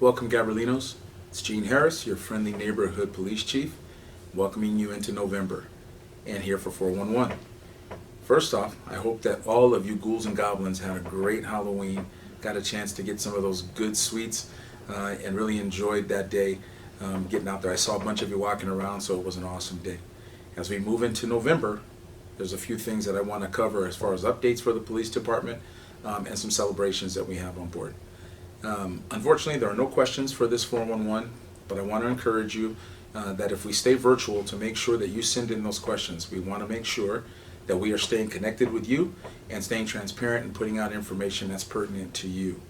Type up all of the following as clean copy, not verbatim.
Welcome, Gabrielinos. It's Gene Harris, your friendly neighborhood police chief, welcoming you into November and here for 411. First off, I hope that all of you ghouls and goblins had a great Halloween, got a chance to get some of those good sweets, and really enjoyed that day getting out there. I saw a bunch of you walking around, so it was an awesome day. As we move into November, there's a few things that I want to cover as far as updates for the police department and some celebrations that we have on board. Unfortunately, there are no questions for this 411, but I want to encourage you that if we stay virtual, to make sure that you send in those questions. We want to make sure that we are staying connected with you and staying transparent and putting out information that's pertinent to you.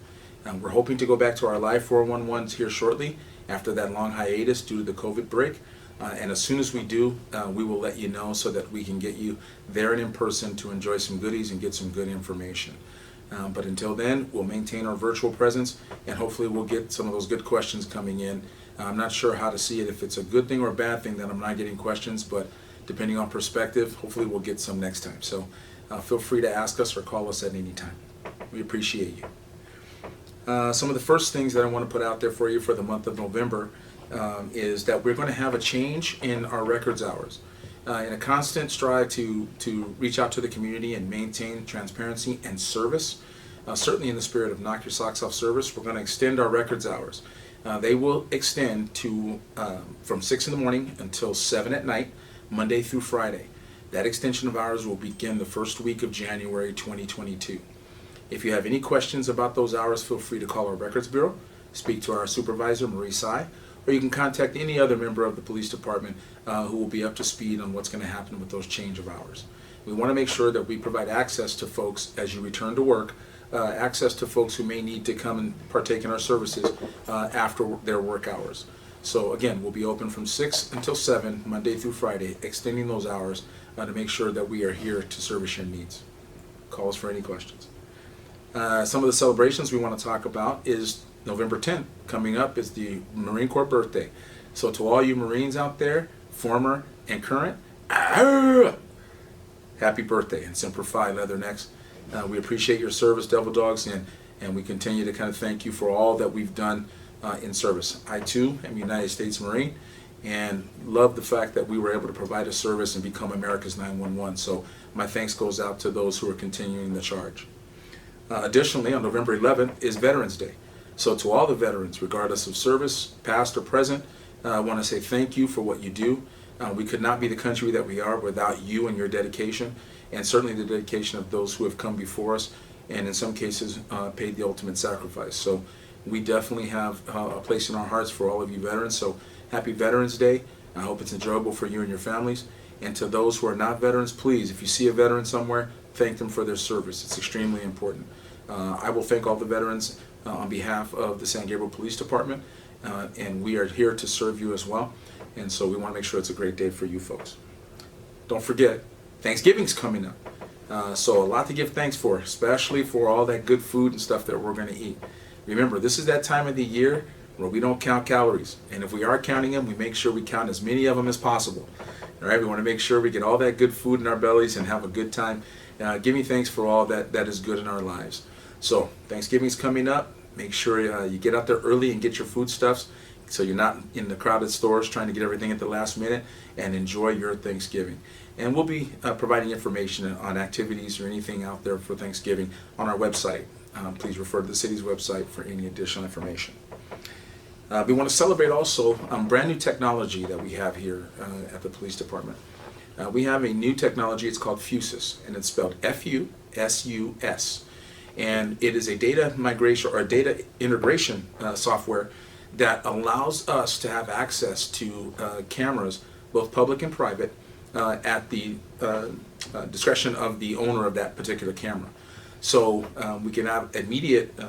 We're hoping to go back to our live 411s here shortly after that long hiatus due to the COVID break. And as soon as we do, we will let you know so that we can get you there and in person to enjoy some goodies and get some good information. But until then, we'll maintain our virtual presence, and hopefully we'll get some of those good questions coming in. I'm not sure how to see it, if it's a good thing or a bad thing that I'm not getting questions, but depending on perspective, hopefully we'll get some next time. So feel free to ask us or call us at any time. We appreciate you. Some of the first things that I want to put out there for you for the month of November is that we're going to have a change in our records hours. In a constant strive to reach out to the community and maintain transparency and service, certainly in the spirit of knock your socks off service, we're going to extend our records hours. They will extend to from 6 in the morning until 7 at night, Monday through Friday. That extension of hours will begin the first week of January 2022. If you have any questions about those hours, feel free to call our Records Bureau, speak to our supervisor, Marie Sy, or you can contact any other member of the police department who will be up to speed on what's going to happen with those change of hours. We want to make sure that we provide access to folks as you return to work, access to folks who may need to come and partake in our services after their work hours. So again, we'll be open from 6 until 7, Monday through Friday, extending those hours to make sure that we are here to service your needs. Call us for any questions. Some of the celebrations we want to talk about is November 10th. Coming up is the Marine Corps birthday. So to all you Marines out there, former and current, happy birthday, and Semper Fi, Leathernecks. We appreciate your service, Devil Dogs, and we continue to kind of thank you for all that we've done in service. I too am a United States Marine and love the fact that we were able to provide a service and become America's 911. So my thanks goes out to those who are continuing the charge. Additionally, on November 11th is Veterans Day. So to all the veterans, regardless of service, past or present, I want to say thank you for what you do. We could not be the country that we are without you and your dedication, and certainly the dedication of those who have come before us, and in some cases paid the ultimate sacrifice. So we definitely have a place in our hearts for all of you veterans. So happy Veterans Day. I hope it's enjoyable for you and your families. And to those who are not veterans, please, if you see a veteran somewhere, thank them for their service. It's extremely important. I will thank all the veterans on behalf of the San Gabriel Police Department, and we are here to serve you as well, and so we want to make sure it's a great day for you folks. Don't forget, Thanksgiving's coming up, so a lot to give thanks for, especially for all that good food and stuff that we're going to eat. Remember, this is that time of the year where we don't count calories, and if we are counting them, we make sure we count as many of them as possible. All right, we want to make sure we get all that good food in our bellies and have a good time. Give me thanks for all that is good in our lives. So Thanksgiving's coming up. Make sure you get out there early and get your foodstuffs so you're not in the crowded stores trying to get everything at the last minute, and enjoy your Thanksgiving. And we'll be providing information on activities or anything out there for Thanksgiving on our website. Please refer to the city's website for any additional information. We want to celebrate also brand new technology that we have here at the police department. We have a new technology. It's called Fusus, and it's spelled F-U-S-U-S. And it is a data migration or data integration software that allows us to have access to cameras, both public and private, at the discretion of the owner of that particular camera. So we can have immediate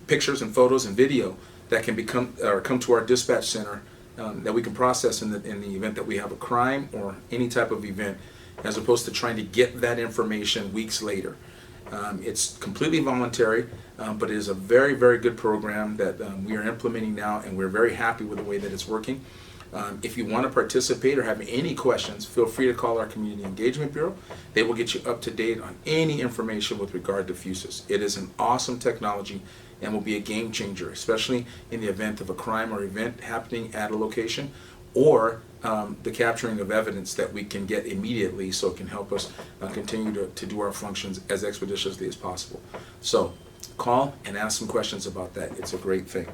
pictures and photos and video that can come to our dispatch center that we can process in the event that we have a crime or any type of event, as opposed to trying to get that information weeks later. It's completely voluntary, but it is a very, very good program that we are implementing now, and we're very happy with the way that it's working. If you want to participate or have any questions, feel free to call our Community Engagement Bureau. They will get you up to date on any information with regard to Fusus. It is an awesome technology and will be a game changer, especially in the event of a crime or event happening at a location, or the capturing of evidence that we can get immediately, so it can help us continue to do our functions as expeditiously as possible. So call and ask some questions about that. It's a great thing.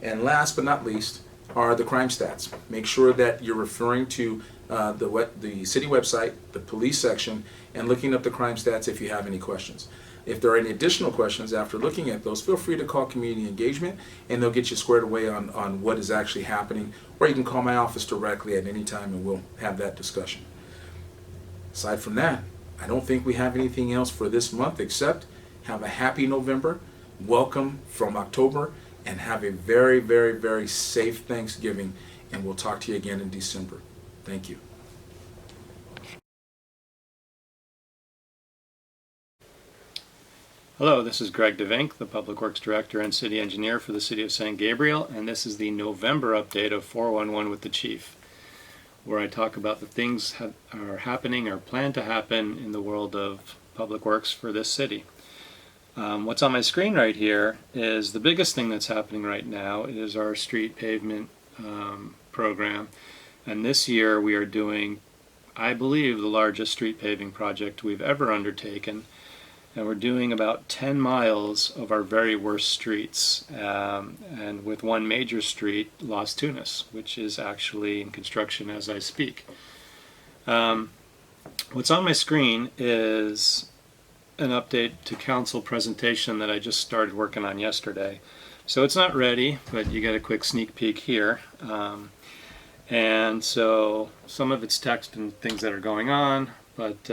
And last but not least are the crime stats. Make sure that you're referring to the city website, the police section, and looking up the crime stats if you have any questions. If there are any additional questions after looking at those, feel free to call Community Engagement, and they'll get you squared away on what is actually happening, or you can call my office directly at any time and we'll have that discussion. Aside from that, I don't think we have anything else for this month except have a happy November, welcome from October, and have a very, very, very safe Thanksgiving, and we'll talk to you again in December. Thank you. Hello, this is Greg DeVink, the Public Works Director and City Engineer for the City of San Gabriel, and this is the November update of 411 with the Chief, where I talk about the things that are happening or plan to happen in the world of public works for this city. What's on my screen right here is the biggest thing that's happening right now is our street pavement program, and this year we are doing, I believe, the largest street paving project we've ever undertaken. And we're doing about 10 miles of our very worst streets, and with one major street, Las Tunas, which is actually in construction as I speak. What's on my screen is an update to council presentation that I just started working on yesterday. So it's not ready, but you get a quick sneak peek here. And so some of it's text and things that are going on, but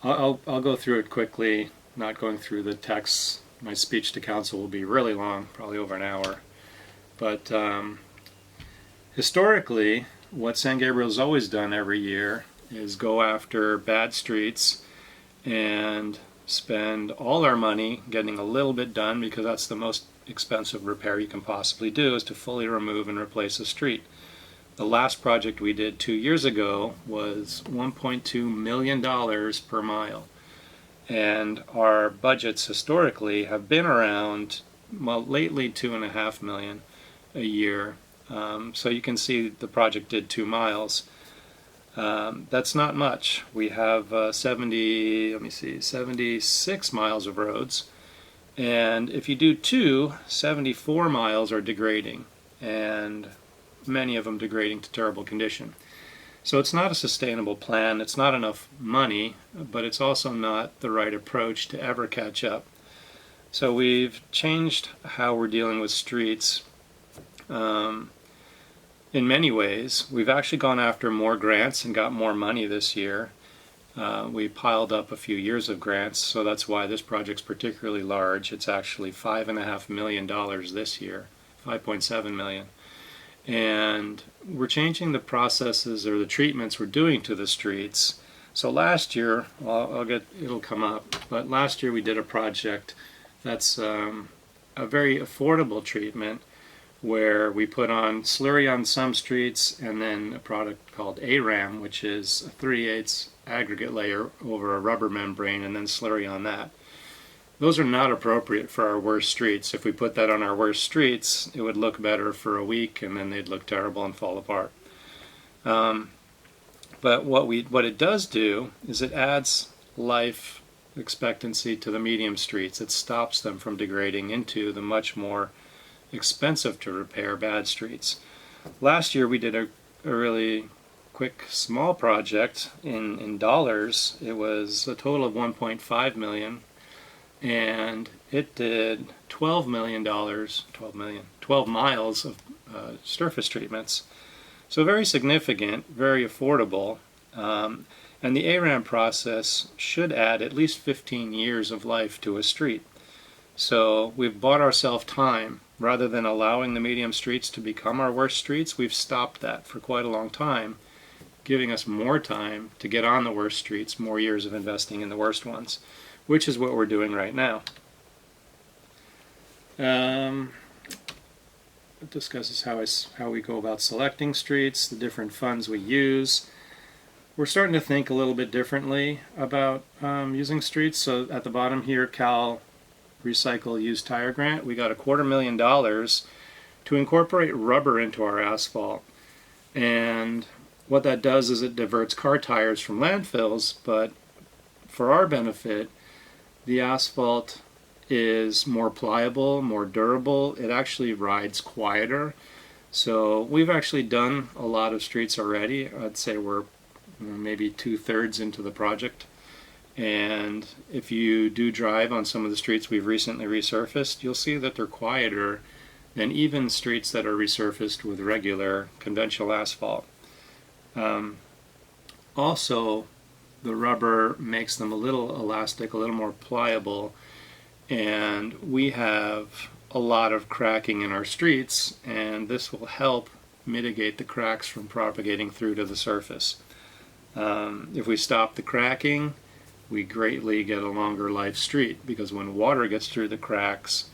I'll go through it quickly, not going through the text. My speech to council will be really long, probably over an hour. But historically, what San Gabriel's always done every year is go after bad streets and spend all our money getting a little bit done, because that's the most expensive repair you can possibly do, is to fully remove and replace a street. The last project we did 2 years ago was $1.2 million per mile. And our budgets historically have been around, well, lately $2.5 million a year. So you can see the project did 2 miles. That's not much. We have 76 miles of roads. And if you do 74 miles are degrading, and many of them degrading to terrible condition. So it's not a sustainable plan, it's not enough money, but it's also not the right approach to ever catch up. So we've changed how we're dealing with streets in many ways. We've actually gone after more grants and got more money this year. We piled up a few years of grants, so that's why this project's particularly large. It's actually $5.5 million this year, 5.7 million. And we're changing the processes or the treatments we're doing to the streets. So last year, well, it'll come up, but last year we did a project that's a very affordable treatment, where we put on slurry on some streets and then a product called ARAM, which is a 3/8 aggregate layer over a rubber membrane, and then slurry on that. Those are not appropriate for our worst streets. If we put that on our worst streets, it would look better for a week and then they'd look terrible and fall apart. But what it does do is it adds life expectancy to the medium streets. It stops them from degrading into the much more expensive to repair bad streets. Last year we did a really quick small project in dollars. It was a total of 1.5 million. And it did $12 miles of surface treatments. So very significant, very affordable. And the ARAM process should add at least 15 years of life to a street. So we've bought ourselves time. Rather than allowing the medium streets to become our worst streets, we've stopped that for quite a long time, giving us more time to get on the worst streets, more years of investing in the worst ones, which is what we're doing right now. It discusses how we go about selecting streets, the different funds we use. We're starting to think a little bit differently about using streets. So at the bottom here, Cal Recycle Used Tire Grant, we got $250,000 to incorporate rubber into our asphalt. And what that does is it diverts car tires from landfills, but for our benefit, the asphalt is more pliable, more durable. It actually rides quieter. So we've actually done a lot of streets already. I'd say we're maybe 2/3 into the project. And if you do drive on some of the streets we've recently resurfaced, you'll see that they're quieter than even streets that are resurfaced with regular conventional asphalt. Also, the rubber makes them a little elastic, a little more pliable, and we have a lot of cracking in our streets, and this will help mitigate the cracks from propagating through to the surface. If we stop the cracking, we greatly get a longer life street, because when water gets through the cracks,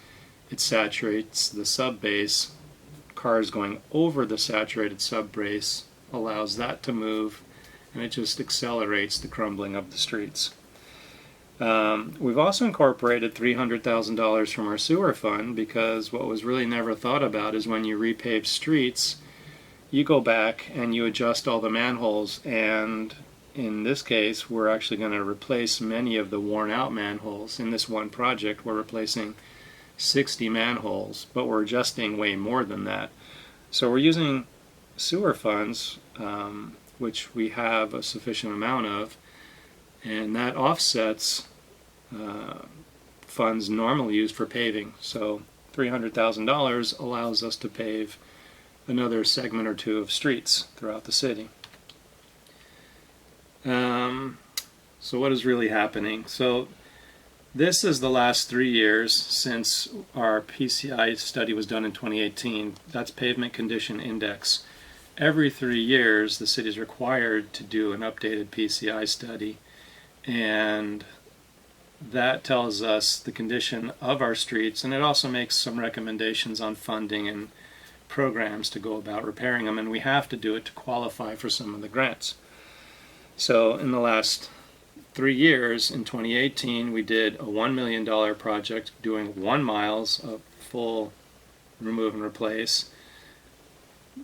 it saturates the subbase. Cars going over the saturated subbase allows that to move, and it just accelerates the crumbling of the streets. We've also incorporated $300,000 from our sewer fund, because what was really never thought about is when you repave streets, you go back and you adjust all the manholes, and in this case we're actually going to replace many of the worn out manholes. In this one project we're replacing 60 manholes, but we're adjusting way more than that. So we're using sewer funds, which we have a sufficient amount of, and that offsets funds normally used for paving. So $300,000 allows us to pave another segment or two of streets throughout the city. So what is really happening? So this is the last 3 years since our PCI study was done in 2018. That's Pavement Condition Index. Every 3 years the city is required to do an updated PCI study, and that tells us the condition of our streets, and it also makes some recommendations on funding and programs to go about repairing them, and we have to do it to qualify for some of the grants. So in the last 3 years, in 2018 we did a $1 million project doing 1 mile of full remove and replace.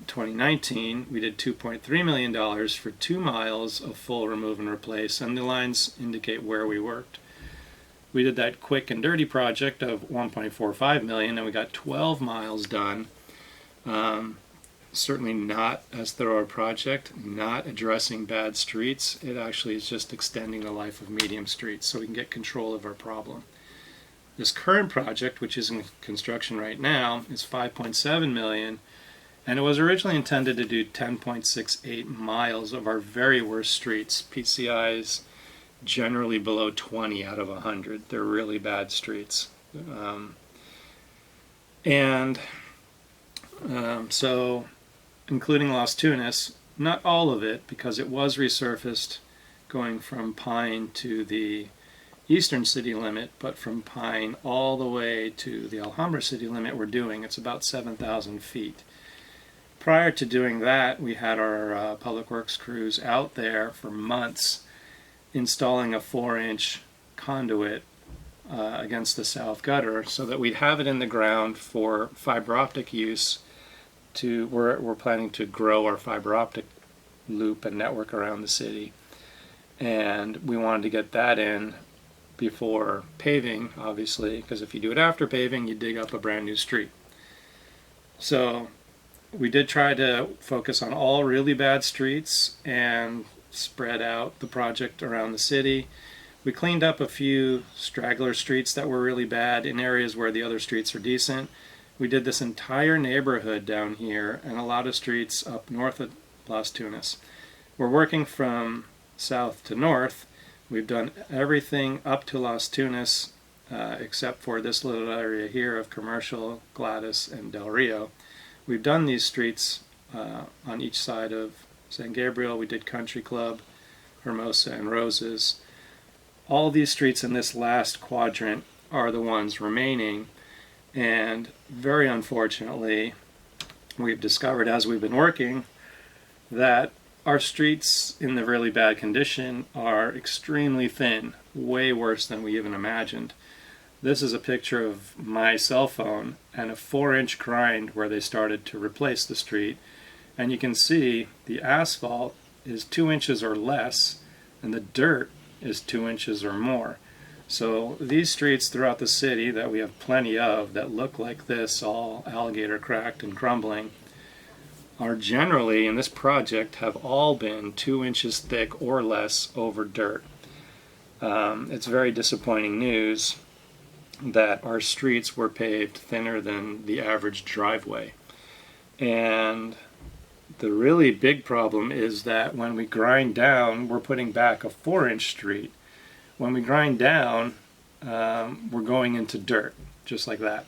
2019 we did $2.3 million for 2 miles of full remove and replace, and the lines indicate where we worked. We did that quick and dirty project of $1.45 million, and we got 12 miles done. Certainly not as thorough a project, not addressing bad streets. It actually is just extending the life of medium streets so we can get control of our problem. This current project, which is in construction right now, is $5.7 million, and it was originally intended to do 10.68 miles of our very worst streets. PCIs generally below 20 out of 100. They're really bad streets. So including Las Tunas, not all of it, because it was resurfaced going from Pine to the eastern city limit, but from Pine all the way to the Alhambra city limit we're doing, it's about 7,000 feet. Prior to doing that, we had our public works crews out there for months installing a 4-inch conduit against the south gutter so that we'd have it in the ground for fiber optic use. We're planning to grow our fiber optic loop and network around the city, and we wanted to get that in before paving, obviously, because if you do it after paving you dig up a brand new street. So we did try to focus on all really bad streets and spread out the project around the city. We cleaned up a few straggler streets that were really bad in areas where the other streets are decent. We did this entire neighborhood down here and a lot of streets up north of Las Tunas. We're working from south to north. We've done everything up to Las Tunas except for this little area here of Commercial, Gladys, and Del Rio. We've done these streets on each side of San Gabriel. We did Country Club, Hermosa, and Roses. All these streets in this last quadrant are the ones remaining, and very unfortunately we've discovered as we've been working that our streets in the really bad condition are extremely thin, way worse than we even imagined. This is a picture of my cell phone and a 4-inch grind where they started to replace the street. And you can see the asphalt is 2 inches or less, and the dirt is 2 inches or more. So these streets throughout the city that we have plenty of that look like this, all alligator cracked and crumbling, are generally, in this project, have all been 2 inches thick or less over dirt. It's very disappointing news that our streets were paved thinner than the average driveway. And the really big problem is that when we grind down, we're putting back a 4-inch street. When we grind down, we're going into dirt, just like that.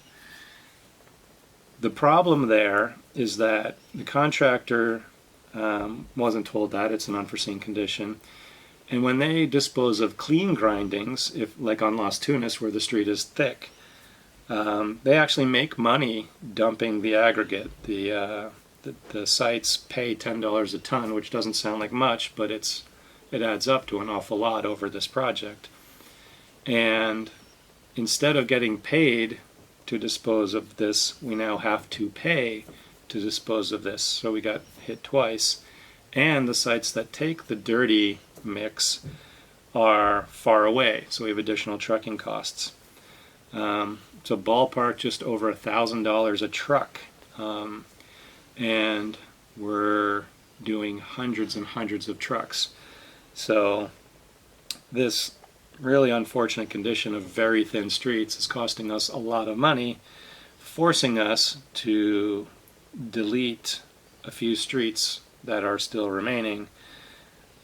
The problem there is that the contractor wasn't told that. It's an unforeseen condition. And when they dispose of clean grindings, if like on Las Tunas where the street is thick, they actually make money dumping the aggregate. The sites pay $10 a ton, which doesn't sound like much, but it adds up to an awful lot over this project. And instead of getting paid to dispose of this, we now have to pay to dispose of this. So we got hit twice. And the sites that take the dirty mix are far away, so we have additional trucking costs. It's a ballpark just over $1,000 a truck, and we're doing hundreds and hundreds of trucks. So this really unfortunate condition of very thin streets is costing us a lot of money, forcing us to delete a few streets that are still remaining.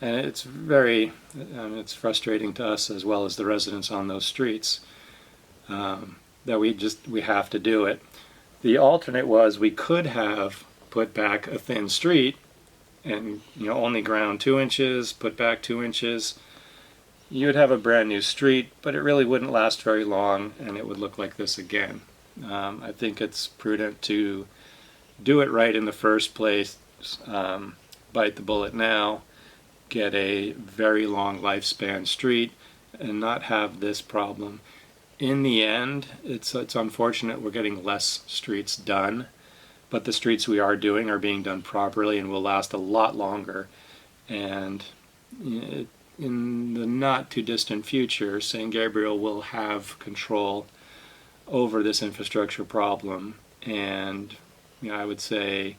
And it's it's frustrating to us as well as the residents on those streets that we have to do it. The alternate was we could have put back a thin street and only ground 2 inches, put back 2 inches. You would have a brand new street, but it really wouldn't last very long, and it would look like this again. I think it's prudent to do it right in the first place, bite the bullet now, get a very long lifespan street, and not have this problem. In the end, it's unfortunate we're getting less streets done, but the streets we are doing are being done properly and will last a lot longer. And in the not too distant future, St. Gabriel will have control over this infrastructure problem, and I would say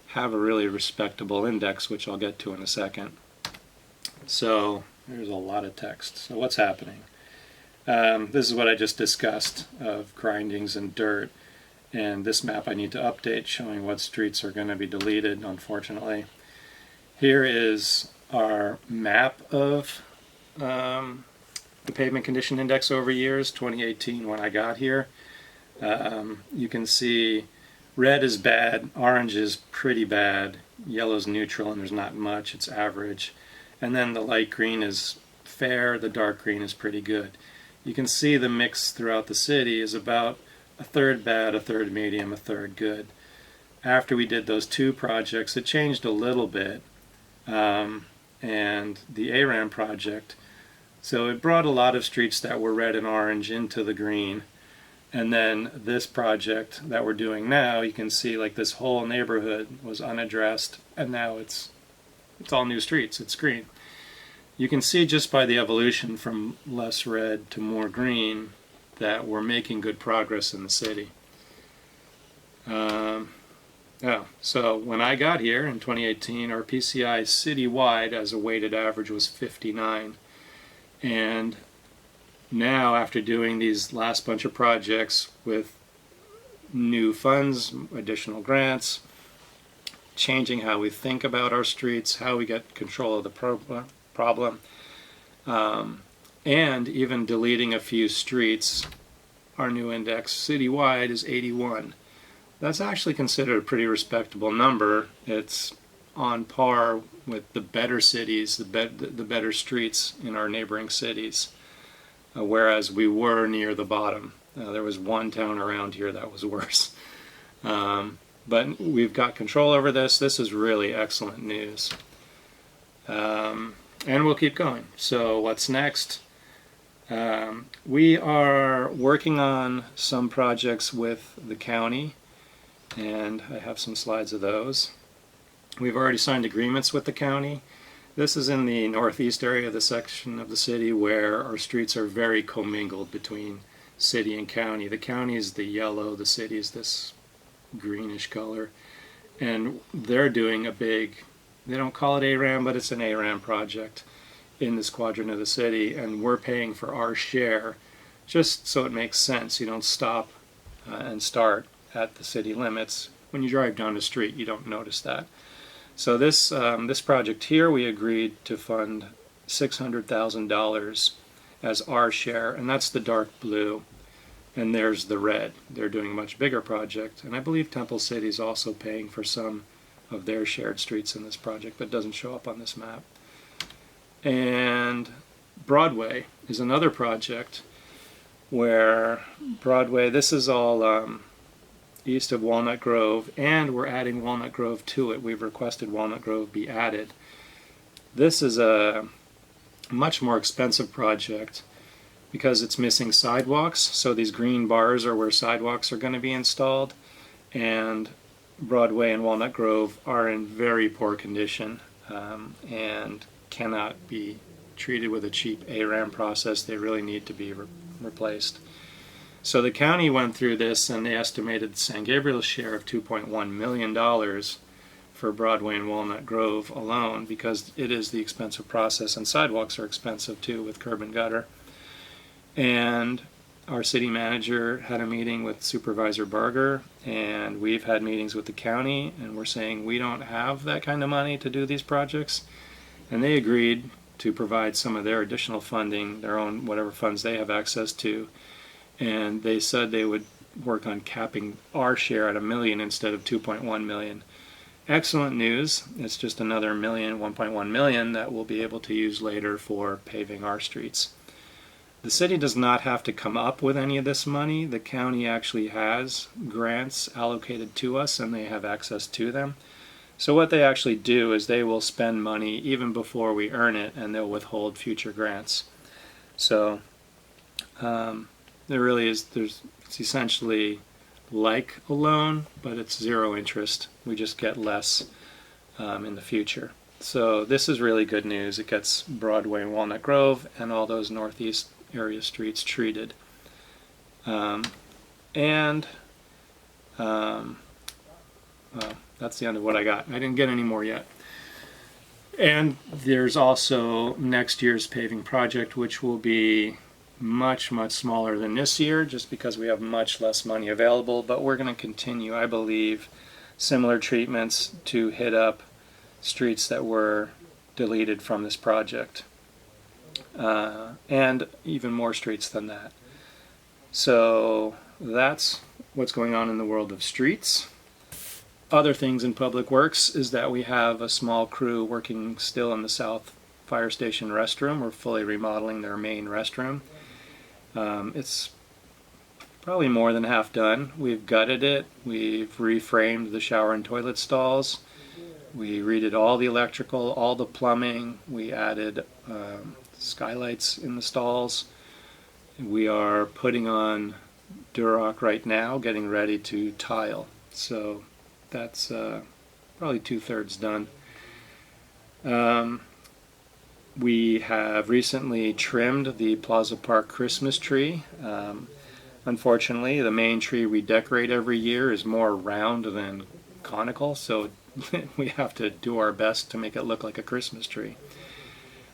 have a really respectable index, which I'll get to in a second. So there's a lot of text. So what's happening? This is what I just discussed of grindings and dirt, and this map I need to update showing what streets are going to be deleted, unfortunately. Here is our map of the pavement condition index over years, 2018 when I got here. You can see red is bad, orange is pretty bad, yellow is neutral, and there's not much, it's average. And then the light green is fair, the dark green is pretty good. You can see the mix throughout the city is about a third bad, a third medium, a third good. After we did those two projects, it changed a little bit. And the ARAM project, so it brought a lot of streets that were red and orange into the green. And then this project that we're doing now, you can see like this whole neighborhood was unaddressed, and now it's all new streets, it's green. You can see just by the evolution from less red to more green that we're making good progress in the city. So when I got here in 2018, our PCI citywide as a weighted average was 59. And now, after doing these last bunch of projects with new funds, additional grants, changing how we think about our streets, how we get control of the problem, and even deleting a few streets, our new index citywide is 81. That's actually considered a pretty respectable number. It's on par with the better cities, the better streets in our neighboring cities, whereas we were near the bottom. There was one town around here that was worse. But we've got control over this. This is really excellent news. And we'll keep going. So what's next? We are working on some projects with the county, and I have some slides of those. We've already signed agreements with the county. This is in the northeast area of the section of the city where our streets are very commingled between city and county. The county is the yellow, the city is this greenish color, and they're doing a big, they don't call it ARAM, but it's an ARAM project in this quadrant of the city, and we're paying for our share just so it makes sense. You don't stop and start at the city limits. When you drive down the street, you don't notice that. So this project here, we agreed to fund $600,000 as our share, and that's the dark blue, and there's the red. They're doing a much bigger project, and I believe Temple City is also paying for some of their shared streets in this project, but it doesn't show up on this map. And Broadway is another project where Broadway, this is all east of Walnut Grove, and we're adding Walnut Grove to it. We've requested Walnut Grove be added. This is a much more expensive project because it's missing sidewalks, so these green bars are where sidewalks are going to be installed, and Broadway and Walnut Grove are in very poor condition and cannot be treated with a cheap ARAM process. They really need to be replaced. So the county went through this, and they estimated San Gabriel's share of $2.1 million for Broadway and Walnut Grove alone, because it is the expensive process, and sidewalks are expensive too with curb and gutter. And our city manager had a meeting with Supervisor Barger, and we've had meetings with the county, and we're saying we don't have that kind of money to do these projects. And they agreed to provide some of their additional funding, their own whatever funds they have access to, and they said they would work on capping our share at $1 million instead of $2.1 million. Excellent news. It's just another $1.1 million that we'll be able to use later for paving our streets. The city does not have to come up with any of this money. The county actually has grants allocated to us, and they have access to them. So what they actually do is they will spend money even before we earn it, and they'll withhold future grants. So there really is, it's essentially like a loan, but it's zero interest. We just get less in the future. So this is really good news. It gets Broadway and Walnut Grove and all those northeast area streets treated. Well, that's the end of what I got. I didn't get any more yet. And there's also next year's paving project, which will be much, much smaller than this year, just because we have much less money available. But we're going to continue, I believe, similar treatments to hit up streets that were deleted from this project. And even more streets than that. So that's what's going on in the world of streets. Other things in public works is that we have a small crew working still in the South Fire Station restroom. We're fully remodeling their main restroom. It's probably more than half done. We've gutted it. We've reframed the shower and toilet stalls. We redid all the electrical, all the plumbing. We added skylights in the stalls. We are putting on Durock right now, getting ready to tile. So that's probably 2/3 done. We have recently trimmed the Plaza Park Christmas tree. Unfortunately, the main tree we decorate every year is more round than conical, so we have to do our best to make it look like a Christmas tree.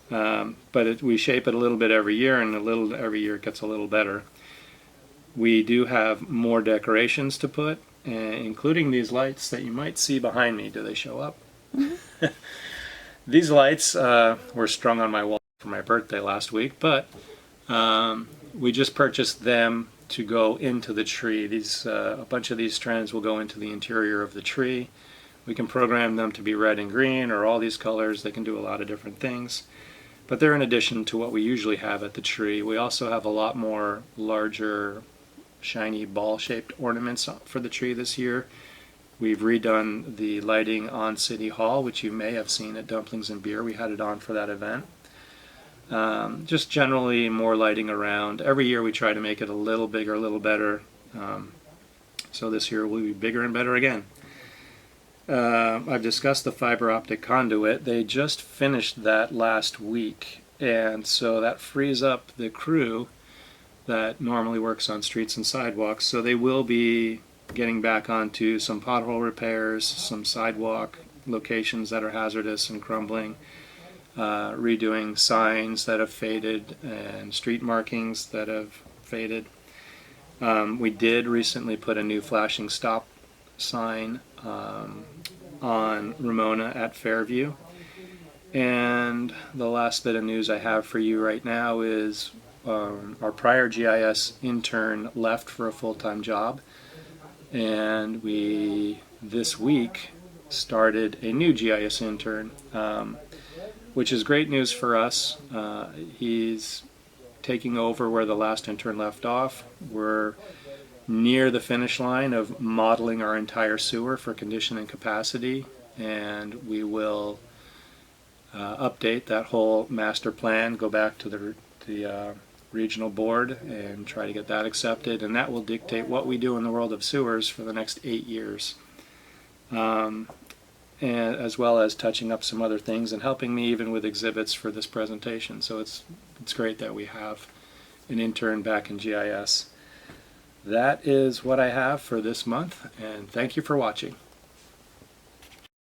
But we shape it a little bit every year, and every year it gets a little better. We do have more decorations to put, including these lights that you might see behind me. Do they show up? Mm-hmm. These lights were strung on my wall for my birthday last week, but we just purchased them to go into the tree. A bunch of these strands will go into the interior of the tree. We can program them to be red and green or all these colors. They can do a lot of different things. But they're in addition to what we usually have at the tree. We also have a lot more larger, shiny ball-shaped ornaments for the tree this year. We've redone the lighting on City Hall, which you may have seen at Dumplings and Beer. We had it on for that event. Just generally more lighting around. Every year we try to make it a little bigger, a little better. So this year will be bigger and better again. I've discussed the fiber optic conduit. They just finished that last week, and so that frees up the crew that normally works on streets and sidewalks. So they will be getting back onto some pothole repairs, some sidewalk locations that are hazardous and crumbling, redoing signs that have faded and street markings that have faded. We did recently put a new flashing stop sign on Ramona at Fairview. And the last bit of news I have for you right now is our prior GIS intern left for a full-time job, and we this week started a new GIS intern, which is great news for us. He's taking over where the last intern left off. We're near the finish line of modeling our entire sewer for condition and capacity, and we will update that whole master plan, go back to the regional board and try to get that accepted, and that will dictate what we do in the world of sewers for the next 8 years, and as well as touching up some other things and helping me even with exhibits for this presentation. So it's great that we have an intern back in GIS. That is what I have for this month, and thank you for watching.